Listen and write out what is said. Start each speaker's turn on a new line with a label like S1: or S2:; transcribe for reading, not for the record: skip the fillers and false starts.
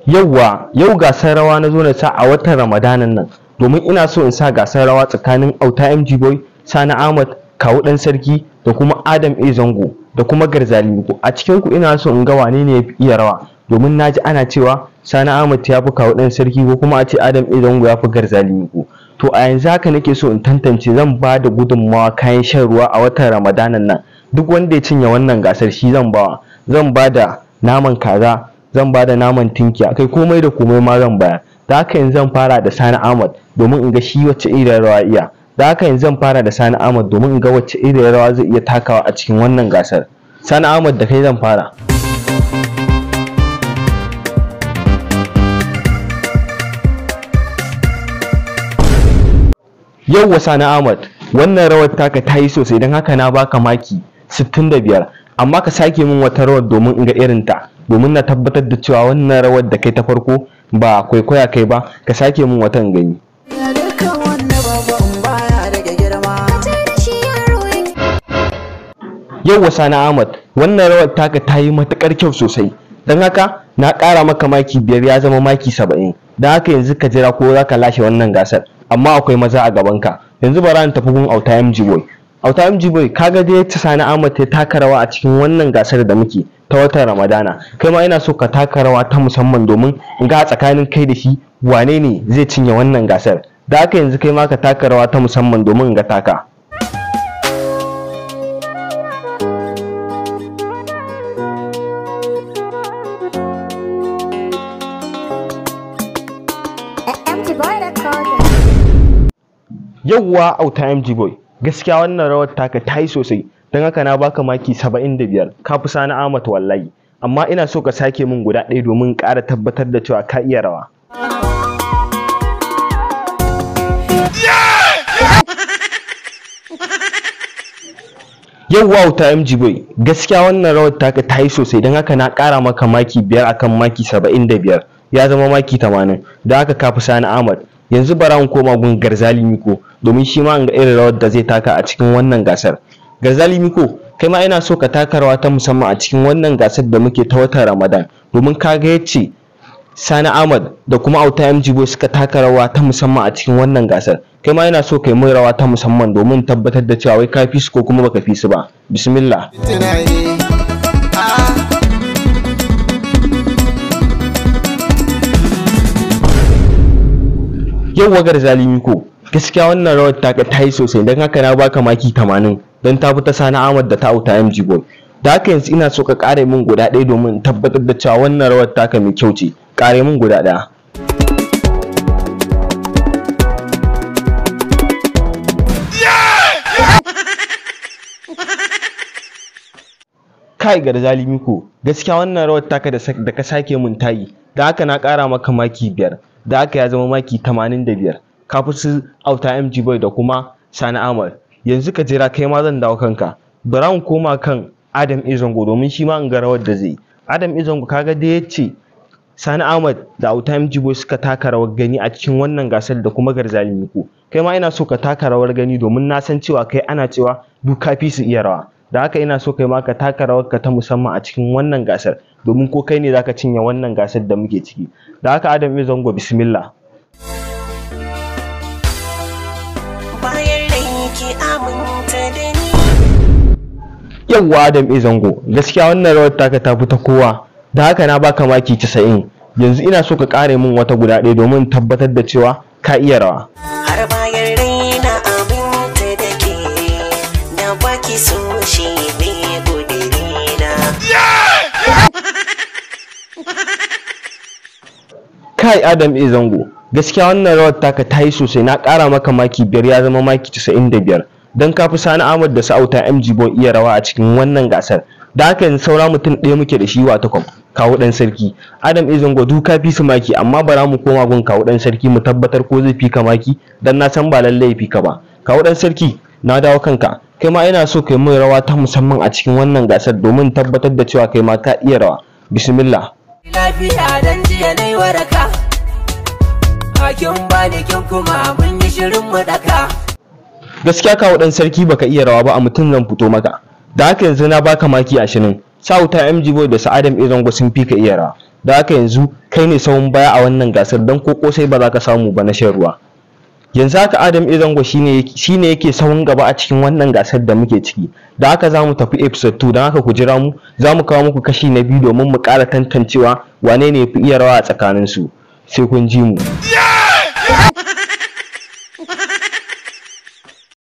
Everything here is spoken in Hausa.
S1: Yau gasar rawa na zo na sa a watan Ramadanan nan domin ina so in sa gasar rawa tsakanin Auta MG Boy, Sani Ahmad, Kawu dan Sarki da kuma Adam A Zango da kuma Garzali. A cikin ku ina so in ga wane ne ya fi iya rawa domin naji ana cewa Sani Ahmad ya fi Kawu dan Sarki ko kuma a ce Adam A Zango ya fi Garzali. To a yanzu haka nake so in tantance, zan ba da gudunmawa kayan shan ruwa a watan Ramadanan nan. Duk wanda ya cinye wannan gasar shi zan bawa. Zan ba da naman kaza, zan ba da naman tinkiya, kai komai da komai ma zan bayar. Da haka yanzu zan fara da Sani Ahmad domin in ga shi wacce irin rawa iya. Da haka yanzu zan fara da Sani Ahmad domin in ga wacce irin rawa zai iya takawa a cikin wannan gasar. Sani Ahmad, da kai zan fara. Yauwa Sani Ahmad, wannan rawar taka ta yi sosai, don haka na baka maki 65, amma ka sake min wata rawar domin in ga irin ta, domin na tabbatar da cewa wannan rawar da kai ta farko ba kwaikwaya kai ba. Ka sake min wata in gani. Yauwa Sani Ahmad, wannan rawar taka ta yi matukar kyau sosai, don haka na ƙara maka maki 5, ya zama maki 70. Don haka yanzu ka jira ko za ka lashe wannan gasar, amma akwai maza a gabanka. Yanzu bara in tafi gun Auta MG Boy. Auta MG Boy, kaga dai yacce Sani Ahmad ya taka rawa a cikin wannan gasar da muke ta watan Ramadana. Kai ma ina so ka taka rawa ta musamman domin in ga tsakanin kai da shi wane ne zai cinye wannan gasar. Da haka yanzu kai ma ka taka rawa ta musamman domin in ga taka. Yauwa Auta MG Boy, gaskiya wannan rawar taka ta yi sosai, don haka na baka maki 75. Ka fi Sani Ahmad wallahi, amma ina so ka sake min guda ɗaya domin ƙara tabbatar da cewa ka iya rawa. Yauwa Auta MG Boy, gaskiya wannan rawar taka ta yi sosai, don haka na ƙara maka maki 5 akan maki 75, ya zama maki 80. Don haka ka fi Sani Ahmad. Yanzu bara mu koma gun Garzali Miko domin shi ma ga irin rawar da zai taka a cikin wannan gasar. Garzali Miko, kai ma ina so ka taka rawa ta musamman a cikin wannan gasar da muke ta watan Ramadan, domin ka ga yace Sani Ahmad da kuma Auta MG Boy suka taka rawa ta musamman a cikin wannan gasar. Kai ma ina so kai mun rawa ta musamman domin tabbatar da cewa wai ka fi su ko kuma baka fi su ba. Bismillah. Yauwa Garzali Miko, gaskiya wannan rawar taka ta yi sosai, don haka na baka maki 80, don ta fi ta Sani Ahmad da ta Auta MG Boy. Da haka yanzu ina so ka ƙare min guda ɗaya domin tabbatar da cewa wannan rawar taka mai kyau ce. Ƙare min guda ɗaya. Kai Garzali Miko, gaskiya wannan rawar taka da ka sake mun tayi, da haka na ƙara maka maki 5. Da haka ya zama maki 85. Ka fi su Auta MG Boy da kuma Sani Ahmad. Yanzu ka jira kai ma zan dawo kanka. Bara mu koma kan Adam A Zango domin shi ma in ga rawar da zai. Adam A Zango, kaga da yace Sani Ahmad da Auta MG Boy suka taka rawar gani a cikin wannan gasar da kuma Garzali Miko. Kai ma ina so ka taka rawar gani domin na san cewa kai ana cewa duk ka fi su iya rawa. Da haka ina so kai ma ka taka rawar ka ta musamman a cikin wannan gasar domin ko kai ne zaka cinye wannan gasar da muke ciki. Da haka Adam A Zango, bismillah. Yawwa Adam A Zango, gaskiya wannan rawar taka ta fi ta kowa. Da haka na baka maki 90. Yanzu ina so ka ƙare min wata guda ɗaya domin tabbatar da cewa ka iya rawa. Har bayan raina abin da ke na baki so shi ne ƙudirina. Kai Adam A Zango, gaskiya wannan rawar taka ta yi sosai, na ƙara maka maki 5, ya zama maki 95, don ka fi Sani Ahmad da Auta MG Boy iya rawa a cikin wannan gasar. Da haka yanzu saura mutum ɗaya muke da shi, wato Kawu dan Sarki. Adam A Zango, duk ka fi su maki, amma bara mu koma gun Kawu dan Sarki mu tabbatar ko zai fi ka maki, don na san ba lallai ya fi ka ba. Kawu dan Sarki, na dawo kanka. Kai ma ina so kai mun rawa ta musamman a cikin wannan gasar domin tabbatar da cewa kai ma ka iya rawa. Bismillah. Lafiya dan jiya nayi waraka, hakin bani kin kuma mun yi shirin mu daka. Gaskiya Kawu dan Sarki baka iya rawa ba, a mutum zan fito maka. Da haka yanzu na baka maki 20. Auta MG Boy da Adam A Zango sun fi ka iya rawa. da haka yanzu kai ne sahun baya a wannan gasar dan ko kosai ba za ka samu ba na shan ruwa. Yanzu haka Adam Zango shine yake sahun gaba a cikin wannan gasar da muke ciki. Da haka za mu tafi episode 2, don haka ku jira mu, za mu kawo muku kashi na biyu domin mu ƙara tantancewa wane ne ya fi iya rawa a tsakaninsu. Sai kun ji mu.